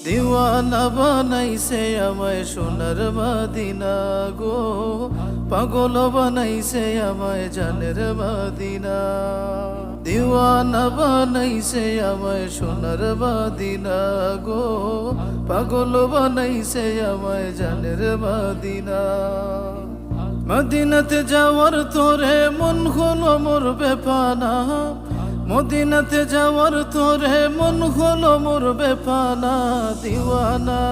দিওয়ানা বানাইছে আমায় সোনার মদিনা গো, পাগল বানাইছে আমায় জানের মদিনা। দিওয়ানা বানাইছে আমায় সোনার মদিনা গো, পাগল বানাইছে আমায় জানের মদিনা। মদিনাতে যাওয়ার তোরে মন হলো মোর বেপানা, মদিনাতে যাওয়ার তোরে মন হলো মোর বেপানা। দিওয়ানা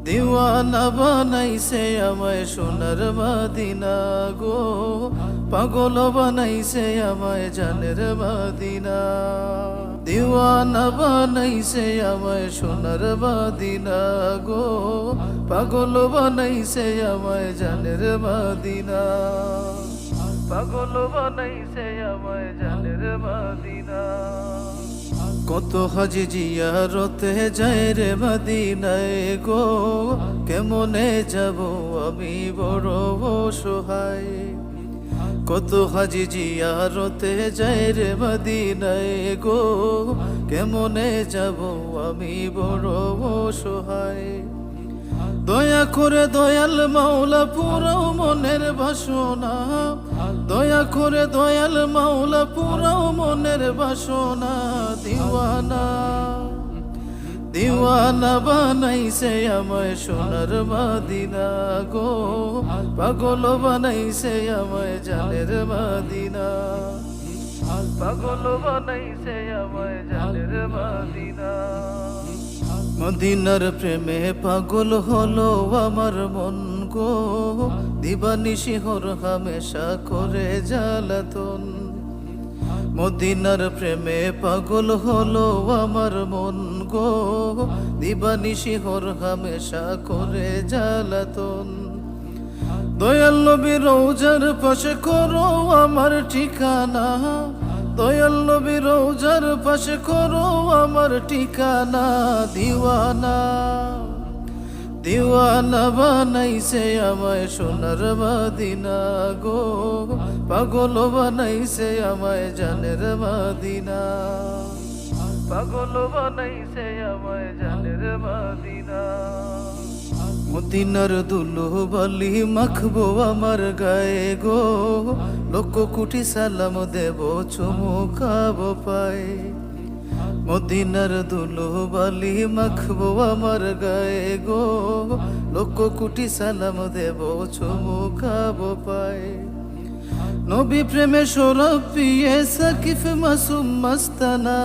দিওয়ানা বানাইছে আমায় সোনার মদিনা গো, পাগল বানাইছে আমায় জানের মদিনা। দিওয়ানা বানাইছে আমায় সোনার মদিনা গো, পাগল বানাইছে আমায় জানের মদিনা। পাগল বানাইছে আমায় জানের মদিনা। কত হাজি জিয়ারতে যায় রে মদিনায় গো, কেমনে যাব আমি বড় অসহায়। কত হাজি জিয়ারতে যায় রে মদিনায় গো, কেমনে যাব আমি বড় অসহায়। দয়া করে দয়াল মাওলা পুরাও মনের বাসনা, দয়া করে দয়াল মাওলা পুরাও মনের বাসনা। দিওয়ানা দিওয়ানা বানাইছে আমায় সোনার মদিনা গো, পাগল বানাইছে আমায় জানের মদিনা। পাগল বানাইছে আমায় জানের মদিনা। মদিনার প্রেমে পাগল হলো আমার মন গো, দিবানিশি হর হামেশা করে জ্বালাতন। মদিনার প্রেমে পাগল হলো আমার মন গো, দিবানিশি হর হামেশা করে জ্বালাতন। দয়াল নবীর রওজার পাশে করো আমার ঠিকানা, দয়াল নবীর রওজার পাশে করো আমার ঠিকানা। দিওয়ানা দিওয়ানা বানাইছে আমায় সোনার মদিনা গো, পাগল বানাইছে আমায় জানের মদিনা। পাগল বানাইছে আমায় জানের মদিনা। মদিনার দুলু বালি মাখবো আমার গায়ে গো, লোক কোটি সালাম দেব চুমুকাবো পায়। মদিনার দুলু বালি মাখবো আমার গায়ে গো, লোক কোটি সালাম দেব চুমুকাবো পায়। নবী প্রেমে সৌরভ পিয়ে সাকিফ মাসুম মস্তানা,